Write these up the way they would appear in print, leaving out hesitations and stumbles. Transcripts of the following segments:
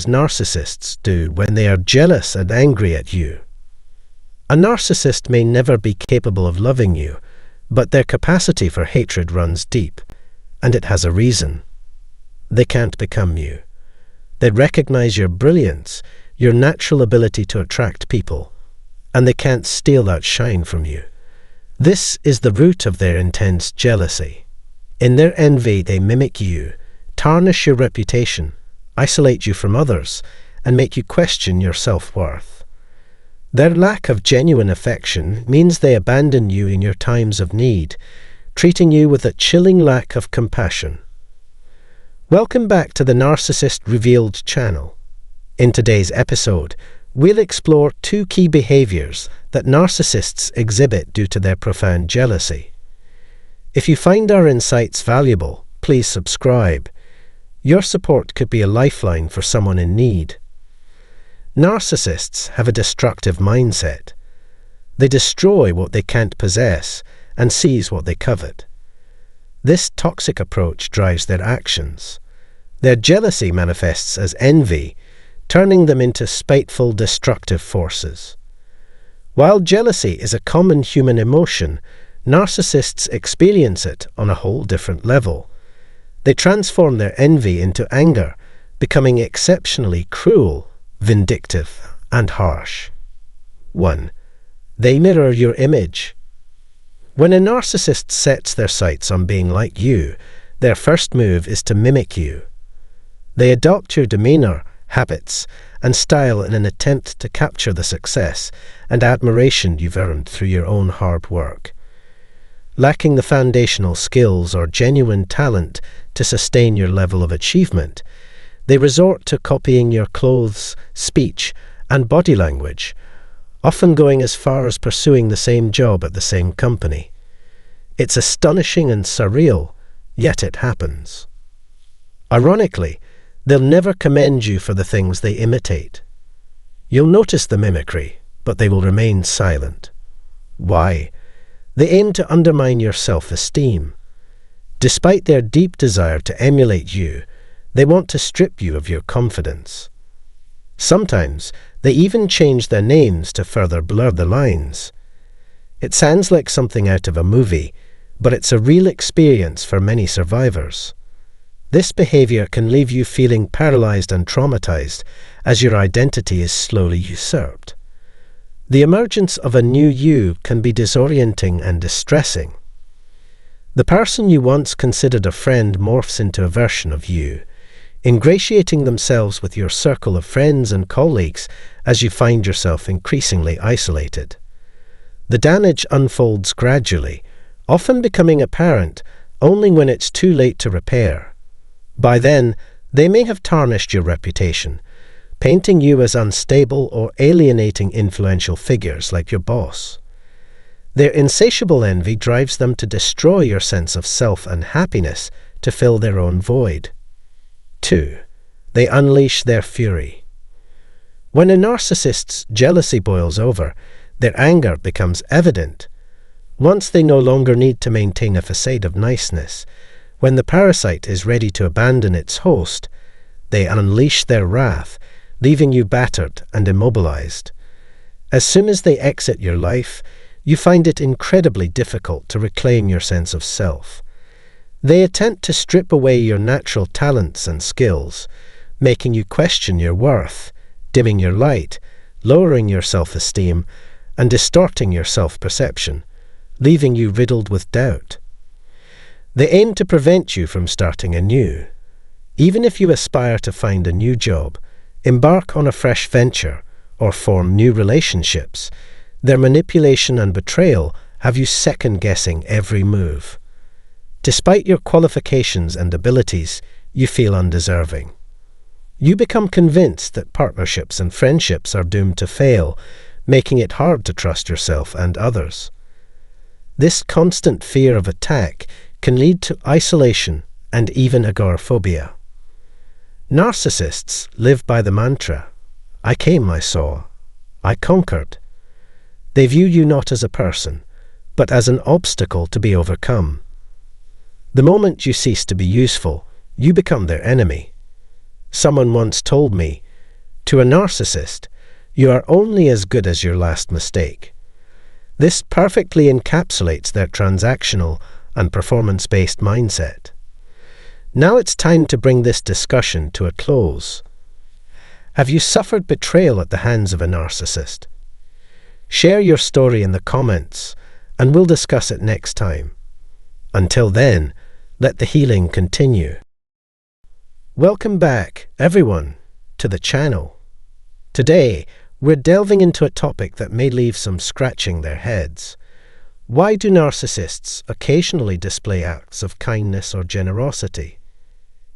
narcissists do when they are jealous and angry at you. A narcissist may never be capable of loving you, but their capacity for hatred runs deep, and it has a reason. They can't become you. They recognize your brilliance, your natural ability to attract people, and they can't steal that shine from you. This is the root of their intense jealousy. In their envy, they mimic you, tarnish your reputation, isolate you from others, and make you question your self-worth. Their lack of genuine affection means they abandon you in your times of need, treating you with a chilling lack of compassion. Welcome back to the Narcissist Revealed channel. In today's episode, we'll explore 2 key behaviors that narcissists exhibit due to their profound jealousy. If you find our insights valuable, please subscribe. Your support could be a lifeline for someone in need. Narcissists have a destructive mindset. They destroy what they can't possess and seize what they covet. This toxic approach drives their actions. Their jealousy manifests as envy, turning them into spiteful, destructive forces. While jealousy is a common human emotion, narcissists experience it on a whole different level. They transform their envy into anger, becoming exceptionally cruel, vindictive, and harsh. 1. They mirror your image. When a narcissist sets their sights on being like you, their first move is to mimic you. They adopt your demeanor, habits, and style in an attempt to capture the success and admiration you've earned through your own hard work. Lacking the foundational skills or genuine talent to sustain your level of achievement, they resort to copying your clothes, speech, and body language, often going as far as pursuing the same job at the same company. It's astonishing and surreal, yet it happens. Ironically, they'll never commend you for the things they imitate. You'll notice the mimicry, but they will remain silent. Why? They aim to undermine your self-esteem. Despite their deep desire to emulate you, they want to strip you of your confidence. Sometimes, they even change their names to further blur the lines. It sounds like something out of a movie, but it's a real experience for many survivors. This behavior can leave you feeling paralyzed and traumatized as your identity is slowly usurped. The emergence of a new you can be disorienting and distressing. The person you once considered a friend morphs into a version of you, ingratiating themselves with your circle of friends and colleagues as you find yourself increasingly isolated. The damage unfolds gradually, often becoming apparent only when it's too late to repair. By then, they may have tarnished your reputation, painting you as unstable or alienating influential figures like your boss. Their insatiable envy drives them to destroy your sense of self and happiness to fill their own void. 2. They unleash their fury. When a narcissist's jealousy boils over, their anger becomes evident. Once they no longer need to maintain a facade of niceness, when the parasite is ready to abandon its host, they unleash their wrath, leaving you battered and immobilized. As soon as they exit your life, you find it incredibly difficult to reclaim your sense of self. They attempt to strip away your natural talents and skills, making you question your worth, dimming your light, lowering your self-esteem, and distorting your self-perception, leaving you riddled with doubt. They aim to prevent you from starting anew. Even if you aspire to find a new job, embark on a fresh venture, or form new relationships, their manipulation and betrayal have you second-guessing every move. Despite your qualifications and abilities, you feel undeserving. You become convinced that partnerships and friendships are doomed to fail, making it hard to trust yourself and others. This constant fear of attack can lead to isolation and even agoraphobia. Narcissists live by the mantra, "I came, I saw, I conquered." They view you not as a person, but as an obstacle to be overcome. The moment you cease to be useful, you become their enemy. Someone once told me, To a narcissist, you are only as good as your last mistake. This perfectly encapsulates their transactional and performance-based mindset. Now it's time to bring this discussion to a close. Have you suffered betrayal at the hands of a narcissist? Share your story in the comments, and we'll discuss it next time. Until then, let the healing continue. Welcome back, everyone, to the channel. Today, we're delving into a topic that may leave some scratching their heads. Why do narcissists occasionally display acts of kindness or generosity?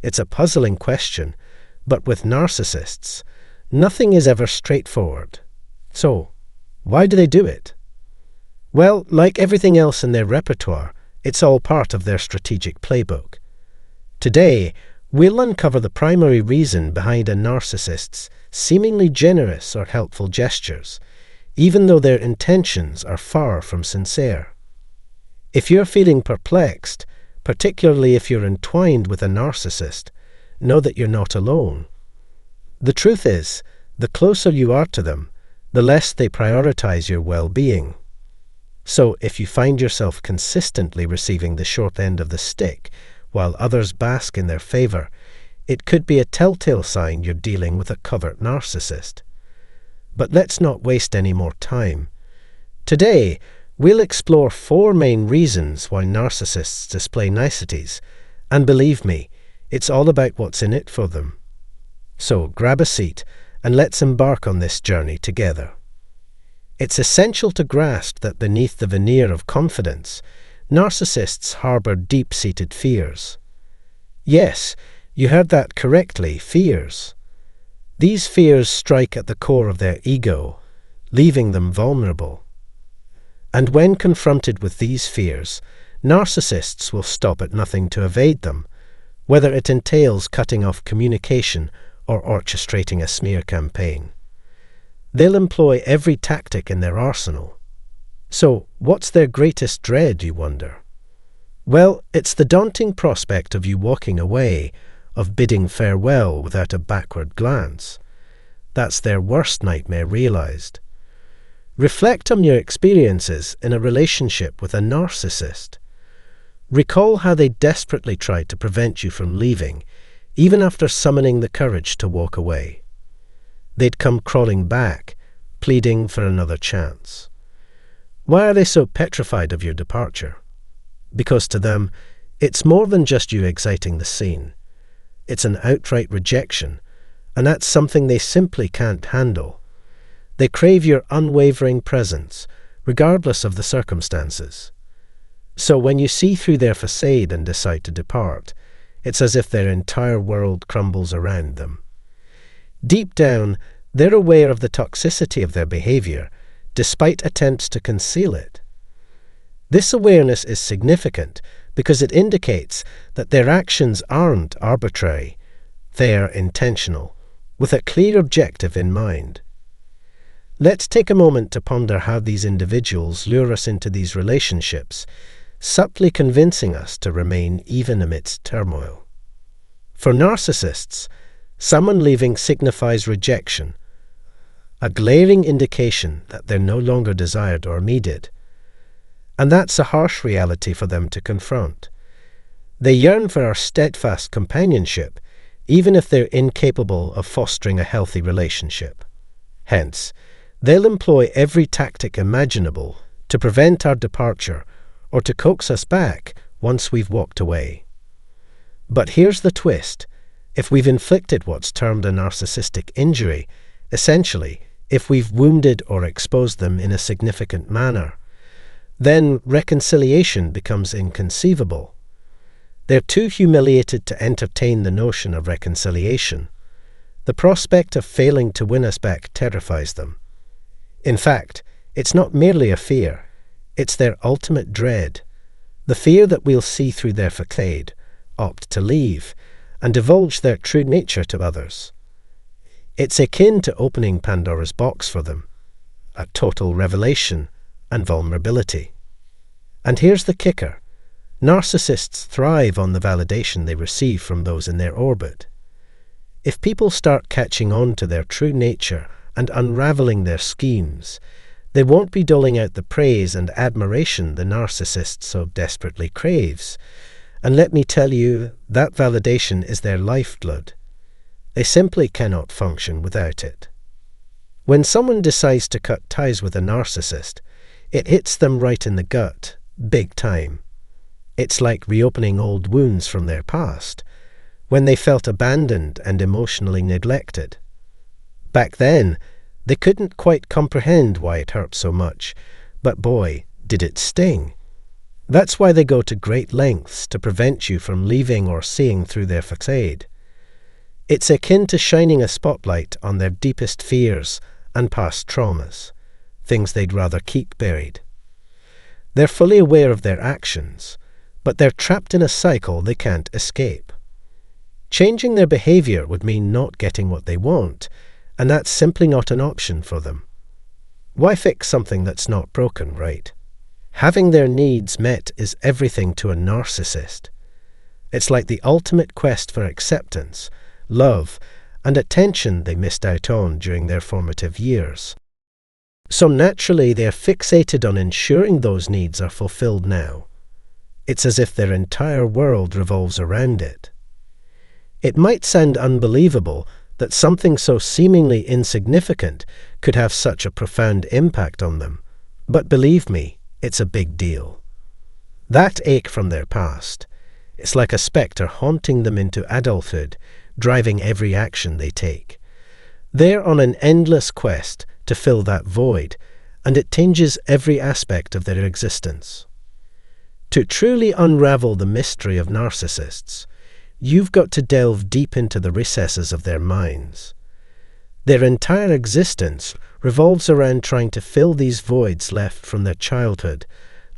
It's a puzzling question, but with narcissists, nothing is ever straightforward. So, why do they do it? Well, like everything else in their repertoire, it's all part of their strategic playbook. Today, we'll uncover the primary reason behind a narcissist's seemingly generous or helpful gestures, even though their intentions are far from sincere. If you're feeling perplexed, particularly if you're entwined with a narcissist, know that you're not alone. The truth is, the closer you are to them, the less they prioritize your well-being. So if you find yourself consistently receiving the short end of the stick while others bask in their favor, it could be a telltale sign you're dealing with a covert narcissist. But let's not waste any more time. Today, we'll explore 4 main reasons why narcissists display niceties, and believe me, it's all about what's in it for them. So grab a seat and let's embark on this journey together. It's essential to grasp that beneath the veneer of confidence, narcissists harbor deep-seated fears. Yes, you heard that correctly, fears. These fears strike at the core of their ego, leaving them vulnerable. And when confronted with these fears, narcissists will stop at nothing to evade them, whether it entails cutting off communication or orchestrating a smear campaign. They'll employ every tactic in their arsenal. So, what's their greatest dread, you wonder? Well, it's the daunting prospect of you walking away, of bidding farewell without a backward glance. That's their worst nightmare realized. Reflect on your experiences in a relationship with a narcissist. Recall how they desperately tried to prevent you from leaving, even after summoning the courage to walk away. They'd come crawling back, pleading for another chance. Why are they so petrified of your departure? Because to them, it's more than just you exiting the scene. It's an outright rejection, and that's something they simply can't handle. They crave your unwavering presence, regardless of the circumstances. So when you see through their facade and decide to depart, it's as if their entire world crumbles around them. Deep down, they're aware of the toxicity of their behavior, despite attempts to conceal it. This awareness is significant because it indicates that their actions aren't arbitrary, they're intentional, with a clear objective in mind. Let's take a moment to ponder how these individuals lure us into these relationships, subtly convincing us to remain even amidst turmoil. For narcissists, someone leaving signifies rejection, a glaring indication that they're no longer desired or needed. And that's a harsh reality for them to confront. They yearn for our steadfast companionship, even if they're incapable of fostering a healthy relationship. Hence, they'll employ every tactic imaginable to prevent our departure or to coax us back once we've walked away. But here's the twist. If we've inflicted what's termed a narcissistic injury, essentially, if we've wounded or exposed them in a significant manner, then reconciliation becomes inconceivable. They're too humiliated to entertain the notion of reconciliation. The prospect of failing to win us back terrifies them. In fact, it's not merely a fear, it's their ultimate dread. The fear that we'll see through their facade, opt to leave, and divulge their true nature to others. It's akin to opening Pandora's box for them, a total revelation and vulnerability. And here's the kicker. Narcissists thrive on the validation they receive from those in their orbit. If people start catching on to their true nature and unraveling their schemes, they won't be doling out the praise and admiration the narcissist so desperately craves. And let me tell you, that validation is their lifeblood. They simply cannot function without it. When someone decides to cut ties with a narcissist, it hits them right in the gut, big time. It's like reopening old wounds from their past, when they felt abandoned and emotionally neglected. Back then, they couldn't quite comprehend why it hurt so much, but boy, did it sting. That's why they go to great lengths to prevent you from leaving or seeing through their facade. It's akin to shining a spotlight on their deepest fears and past traumas, things they'd rather keep buried. They're fully aware of their actions, but they're trapped in a cycle they can't escape. Changing their behavior would mean not getting what they want, and that's simply not an option for them. Why fix something that's not broken, right? Having their needs met is everything to a narcissist. It's like the ultimate quest for acceptance, love, and attention they missed out on during their formative years. So naturally, they're fixated on ensuring those needs are fulfilled now. It's as if their entire world revolves around it. It might sound unbelievable that something so seemingly insignificant could have such a profound impact on them, but believe me, it's a big deal. That ache from their past, it's like a spectre haunting them into adulthood, driving every action they take. They're on an endless quest to fill that void, and it tinges every aspect of their existence. To truly unravel the mystery of narcissists, you've got to delve deep into the recesses of their minds. Their entire existence revolves around trying to fill these voids left from their childhood,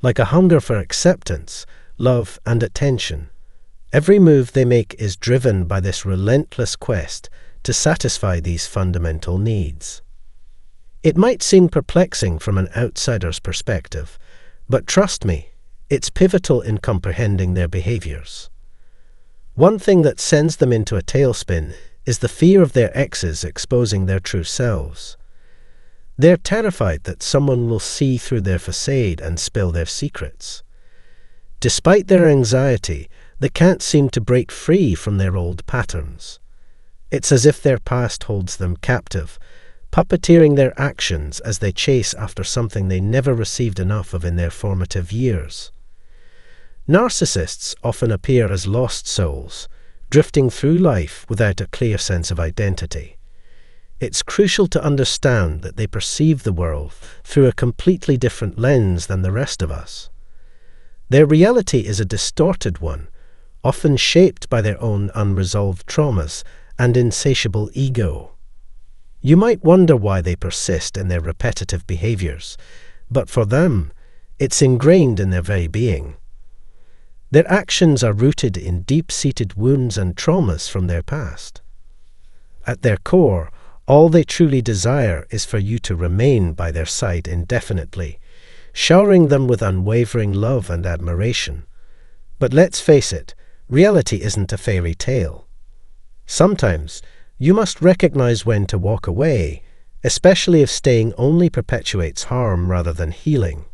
like a hunger for acceptance, love, and attention. Every move they make is driven by this relentless quest to satisfy these fundamental needs. It might seem perplexing from an outsider's perspective, but trust me, it's pivotal in comprehending their behaviors. One thing that sends them into a tailspin is the fear of their exes exposing their true selves. They're terrified that someone will see through their facade and spill their secrets. Despite their anxiety, they can't seem to break free from their old patterns. It's as if their past holds them captive, puppeteering their actions as they chase after something they never received enough of in their formative years. Narcissists often appear as lost souls, drifting through life without a clear sense of identity. It's crucial to understand that they perceive the world through a completely different lens than the rest of us. Their reality is a distorted one, often shaped by their own unresolved traumas and insatiable ego. You might wonder why they persist in their repetitive behaviors, but for them, it's ingrained in their very being. Their actions are rooted in deep-seated wounds and traumas from their past. At their core, all they truly desire is for you to remain by their side indefinitely, showering them with unwavering love and admiration. But let's face it, reality isn't a fairy tale. Sometimes, you must recognize when to walk away, especially if staying only perpetuates harm rather than healing.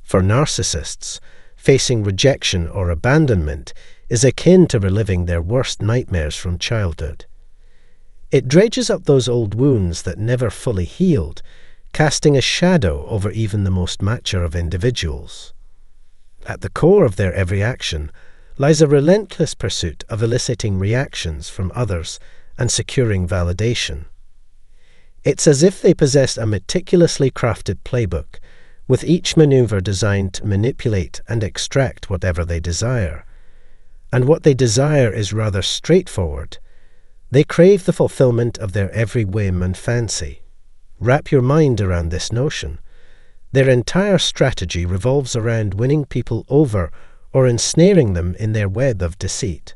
For narcissists, facing rejection or abandonment is akin to reliving their worst nightmares from childhood. It dredges up those old wounds that never fully healed, casting a shadow over even the most mature of individuals. At the core of their every action lies a relentless pursuit of eliciting reactions from others and securing validation. It's as if they possess a meticulously crafted playbook, with each maneuver designed to manipulate and extract whatever they desire. And what they desire is rather straightforward. They crave the fulfillment of their every whim and fancy. Wrap your mind around this notion. Their entire strategy revolves around winning people over or ensnaring them in their web of deceit.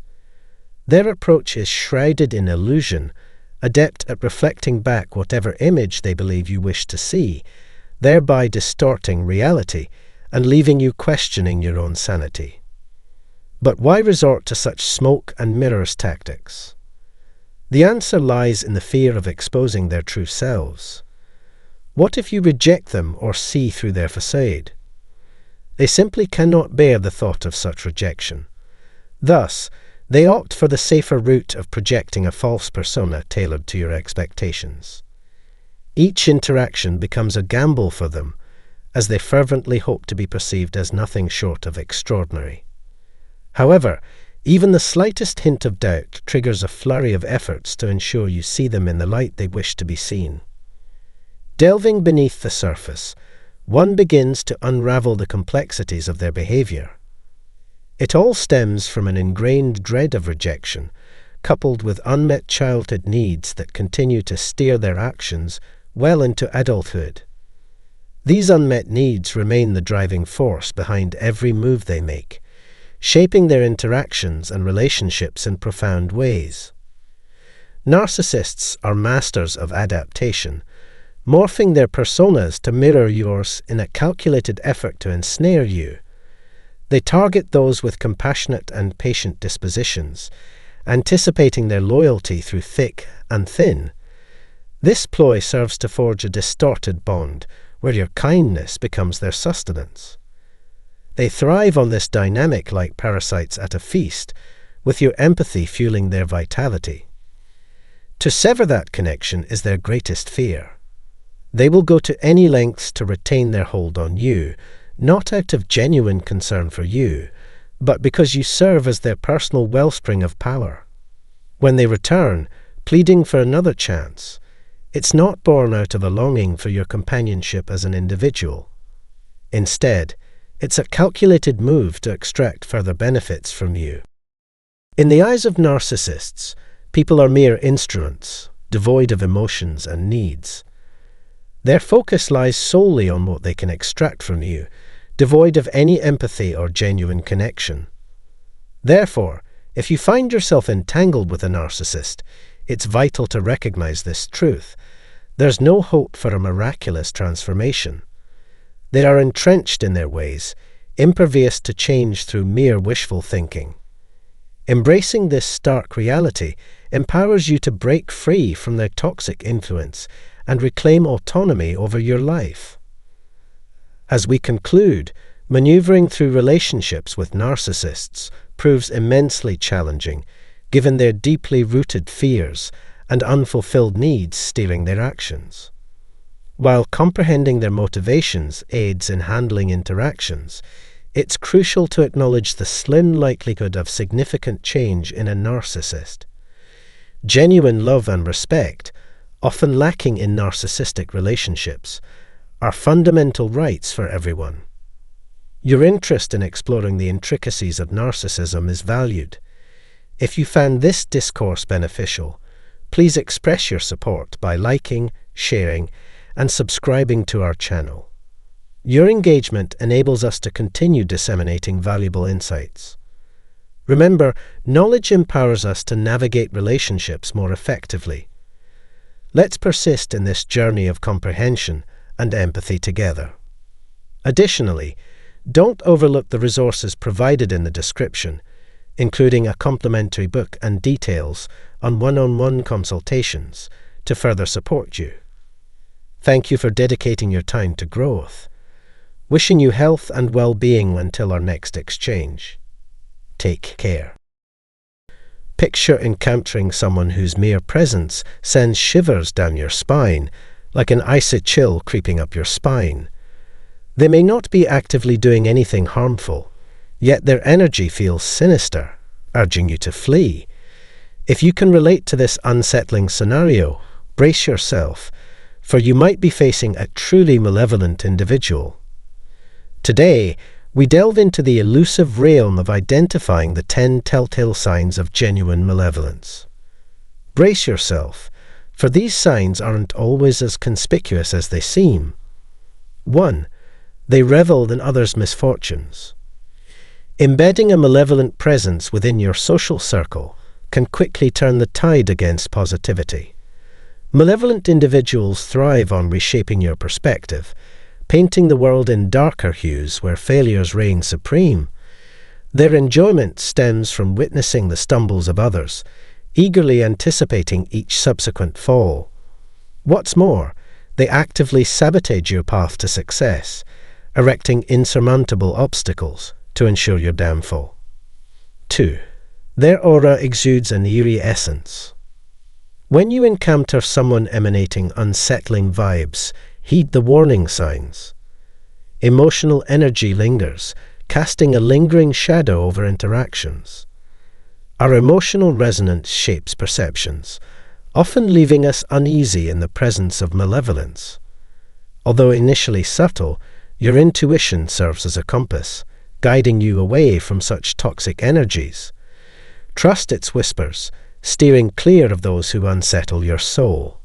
Their approach is shrouded in illusion, adept at reflecting back whatever image they believe you wish to see, thereby distorting reality and leaving you questioning your own sanity. But why resort to such smoke and mirrors tactics? The answer lies in the fear of exposing their true selves. What if you reject them or see through their facade? They simply cannot bear the thought of such rejection. Thus, they opt for the safer route of projecting a false persona tailored to your expectations. Each interaction becomes a gamble for them, as they fervently hope to be perceived as nothing short of extraordinary. However, even the slightest hint of doubt triggers a flurry of efforts to ensure you see them in the light they wish to be seen. Delving beneath the surface, one begins to unravel the complexities of their behavior. It all stems from an ingrained dread of rejection, coupled with unmet childhood needs that continue to steer their actions well into adulthood. These unmet needs remain the driving force behind every move they make, shaping their interactions and relationships in profound ways. Narcissists are masters of adaptation, morphing their personas to mirror yours in a calculated effort to ensnare you. They target those with compassionate and patient dispositions, anticipating their loyalty through thick and thin. This ploy serves to forge a distorted bond, where your kindness becomes their sustenance. They thrive on this dynamic like parasites at a feast, with your empathy fueling their vitality. To sever that connection is their greatest fear. They will go to any lengths to retain their hold on you, not out of genuine concern for you, but because you serve as their personal wellspring of power. When they return, pleading for another chance, it's not born out of a longing for your companionship as an individual. Instead, it's a calculated move to extract further benefits from you. In the eyes of narcissists, people are mere instruments, devoid of emotions and needs. Their focus lies solely on what they can extract from you, devoid of any empathy or genuine connection. Therefore, if you find yourself entangled with a narcissist, it's vital to recognize this truth. There's no hope for a miraculous transformation. They are entrenched in their ways, impervious to change through mere wishful thinking. Embracing this stark reality empowers you to break free from their toxic influence and reclaim autonomy over your life. As we conclude, maneuvering through relationships with narcissists proves immensely challenging, given their deeply rooted fears and unfulfilled needs steering their actions. While comprehending their motivations aids in handling interactions, it's crucial to acknowledge the slim likelihood of significant change in a narcissist. Genuine love and respect, often lacking in narcissistic relationships, are fundamental rights for everyone. Your interest in exploring the intricacies of narcissism is valued. If you found this discourse beneficial, please express your support by liking, sharing, and subscribing to our channel. Your engagement enables us to continue disseminating valuable insights. Remember, knowledge empowers us to navigate relationships more effectively. Let's persist in this journey of comprehension and empathy together. Additionally, don't overlook the resources provided in the description, including a complimentary book and details on one-on-one consultations to further support you. Thank you for dedicating your time to growth. Wishing you health and well-being until our next exchange. Take care. Picture encountering someone whose mere presence sends shivers down your spine, like an icy chill creeping up your spine. They may not be actively doing anything harmful, yet their energy feels sinister, urging you to flee. If you can relate to this unsettling scenario, brace yourself, for you might be facing a truly malevolent individual. Today, we delve into the elusive realm of identifying the 10 telltale signs of genuine malevolence. Brace yourself, for these signs aren't always as conspicuous as they seem. 1. They revel in others' misfortunes. Embedding a malevolent presence within your social circle can quickly turn the tide against positivity. Malevolent individuals thrive on reshaping your perspective, painting the world in darker hues where failures reign supreme. Their enjoyment stems from witnessing the stumbles of others, eagerly anticipating each subsequent fall. What's more, they actively sabotage your path to success, erecting insurmountable obstacles to ensure your downfall. 2. Their aura exudes an eerie essence. When you encounter someone emanating unsettling vibes, heed the warning signs. Emotional energy lingers, casting a lingering shadow over interactions. Our emotional resonance shapes perceptions, often leaving us uneasy in the presence of malevolence. Although initially subtle, your intuition serves as a compass, guiding you away from such toxic energies. Trust its whispers, steering clear of those who unsettle your soul.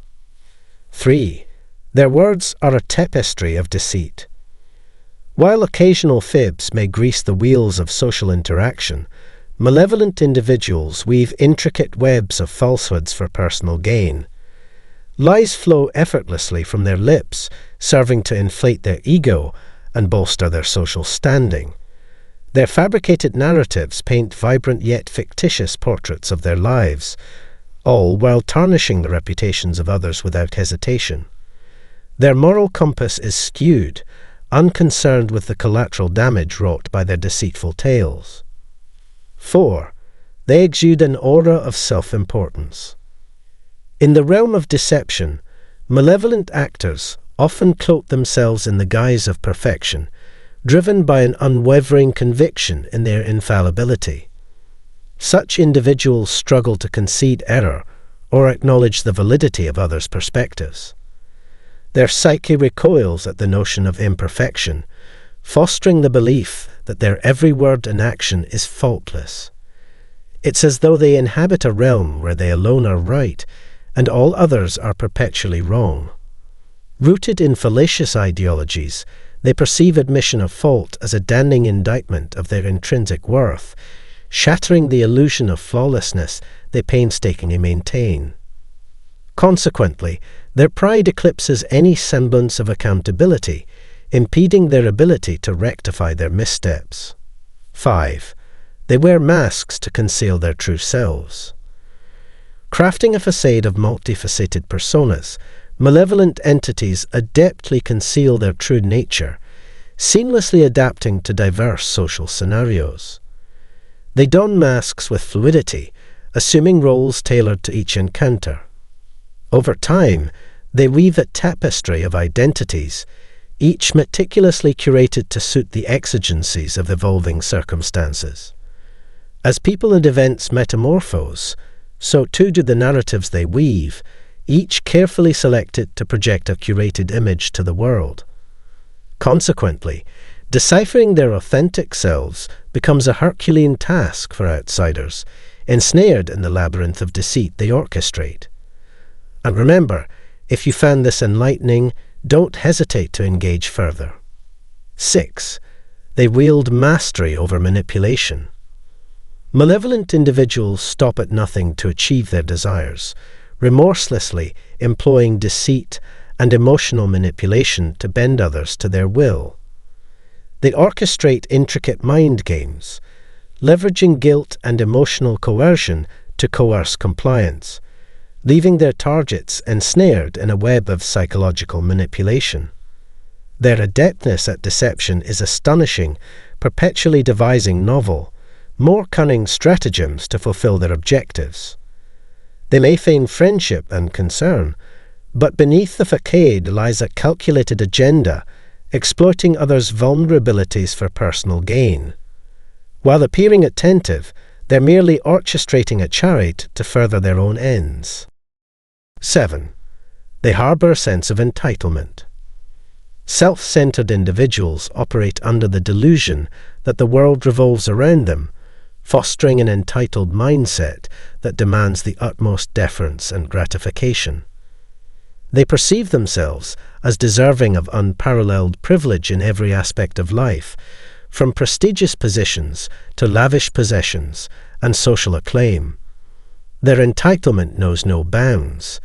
3. Their words are a tapestry of deceit. While occasional fibs may grease the wheels of social interaction, malevolent individuals weave intricate webs of falsehoods for personal gain. Lies flow effortlessly from their lips, serving to inflate their ego and bolster their social standing. Their fabricated narratives paint vibrant yet fictitious portraits of their lives, all while tarnishing the reputations of others without hesitation. Their moral compass is skewed, unconcerned with the collateral damage wrought by their deceitful tales. 4. They exude an aura of self-importance. In the realm of deception, malevolent actors often cloak themselves in the guise of perfection, driven by an unwavering conviction in their infallibility. Such individuals struggle to concede error or acknowledge the validity of others' perspectives. Their psyche recoils at the notion of imperfection, fostering the belief that their every word and action is faultless. It's as though they inhabit a realm where they alone are right and all others are perpetually wrong. Rooted in fallacious ideologies, they perceive admission of fault as a damning indictment of their intrinsic worth, shattering the illusion of flawlessness they painstakingly maintain. Consequently, their pride eclipses any semblance of accountability, impeding their ability to rectify their missteps. 5. They wear masks to conceal their true selves. Crafting a facade of multifaceted personas, malevolent entities adeptly conceal their true nature, seamlessly adapting to diverse social scenarios. They don masks with fluidity, assuming roles tailored to each encounter. Over time, they weave a tapestry of identities, each meticulously curated to suit the exigencies of evolving circumstances. As people and events metamorphose, so too do the narratives they weave, each carefully selected to project a curated image to the world. Consequently, deciphering their authentic selves becomes a Herculean task for outsiders, ensnared in the labyrinth of deceit they orchestrate. And remember, if you found this enlightening, don't hesitate to engage further. 6. They wield mastery over manipulation. Malevolent individuals stop at nothing to achieve their desires, remorselessly employing deceit and emotional manipulation to bend others to their will. They orchestrate intricate mind games, leveraging guilt and emotional coercion to coerce compliance, leaving their targets ensnared in a web of psychological manipulation. Their adeptness at deception is astonishing, perpetually devising novel, more cunning stratagems to fulfill their objectives. They may feign friendship and concern, but beneath the facade lies a calculated agenda, exploiting others' vulnerabilities for personal gain. While appearing attentive, they're merely orchestrating a chariot to further their own ends. 7. They harbour a sense of entitlement. Self-centered individuals operate under the delusion that the world revolves around them, fostering an entitled mindset that demands the utmost deference and gratification. They perceive themselves as deserving of unparalleled privilege in every aspect of life, from prestigious positions to lavish possessions and social acclaim. Their entitlement knows no bounds.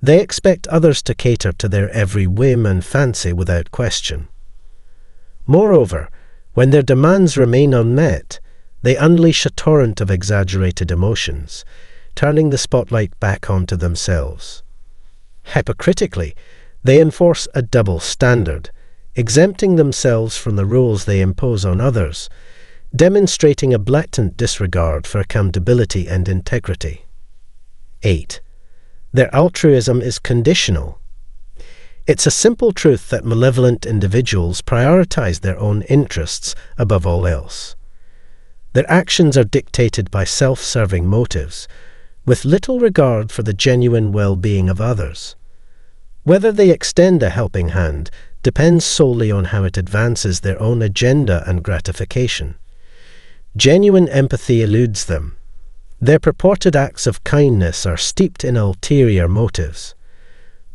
They expect others to cater to their every whim and fancy without question. Moreover, when their demands remain unmet, they unleash a torrent of exaggerated emotions, turning the spotlight back onto themselves. Hypocritically, they enforce a double standard, exempting themselves from the rules they impose on others, demonstrating a blatant disregard for accountability and integrity. 8. Their altruism is conditional. It's a simple truth that malevolent individuals prioritize their own interests above all else. Their actions are dictated by self-serving motives, with little regard for the genuine well-being of others. Whether they extend a helping hand depends solely on how it advances their own agenda and gratification. Genuine empathy eludes them. Their purported acts of kindness are steeped in ulterior motives.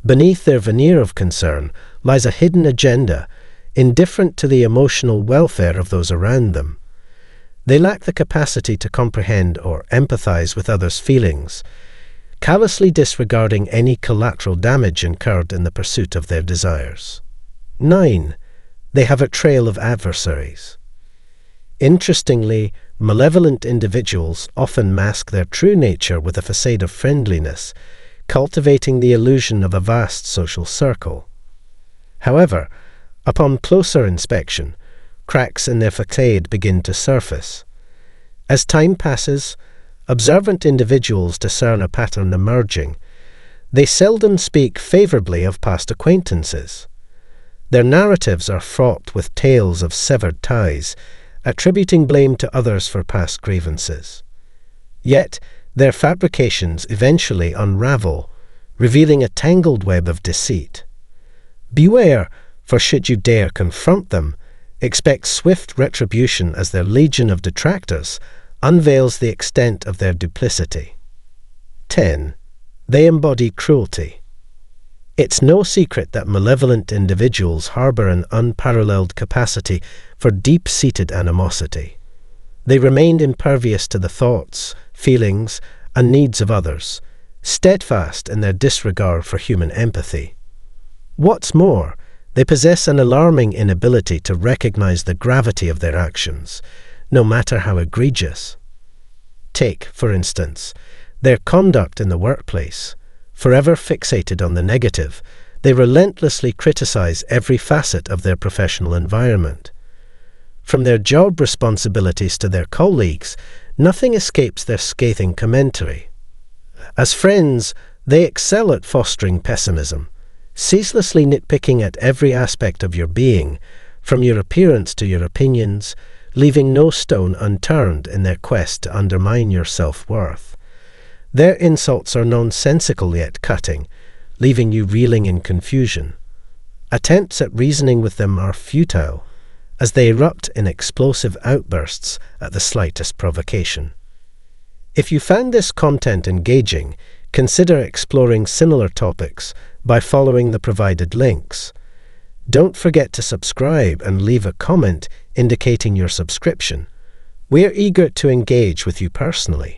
Beneath their veneer of concern lies a hidden agenda, indifferent to the emotional welfare of those around them. They lack the capacity to comprehend or empathize with others' feelings, callously disregarding any collateral damage incurred in the pursuit of their desires. 9. They have a trail of adversaries. Interestingly, malevolent individuals often mask their true nature with a facade of friendliness, cultivating the illusion of a vast social circle. However, upon closer inspection, cracks in their facade begin to surface. As time passes, observant individuals discern a pattern emerging. They seldom speak favorably of past acquaintances. Their narratives are fraught with tales of severed ties, attributing blame to others for past grievances. Yet, their fabrications eventually unravel, revealing a tangled web of deceit. Beware, for should you dare confront them, expect swift retribution as their legion of detractors unveils the extent of their duplicity. 10. They embody cruelty. It's no secret that malevolent individuals harbor an unparalleled capacity for deep-seated animosity. They remain impervious to the thoughts, feelings, and needs of others, steadfast in their disregard for human empathy. What's more, they possess an alarming inability to recognize the gravity of their actions, no matter how egregious. Take, for instance, their conduct in the workplace. Forever fixated on the negative, they relentlessly criticize every facet of their professional environment. From their job responsibilities to their colleagues, nothing escapes their scathing commentary. As friends, they excel at fostering pessimism, ceaselessly nitpicking at every aspect of your being, from your appearance to your opinions, leaving no stone unturned in their quest to undermine your self-worth. Their insults are nonsensical yet cutting, leaving you reeling in confusion. Attempts at reasoning with them are futile, as they erupt in explosive outbursts at the slightest provocation. If you found this content engaging, consider exploring similar topics by following the provided links. Don't forget to subscribe and leave a comment indicating your subscription. We are eager to engage with you personally.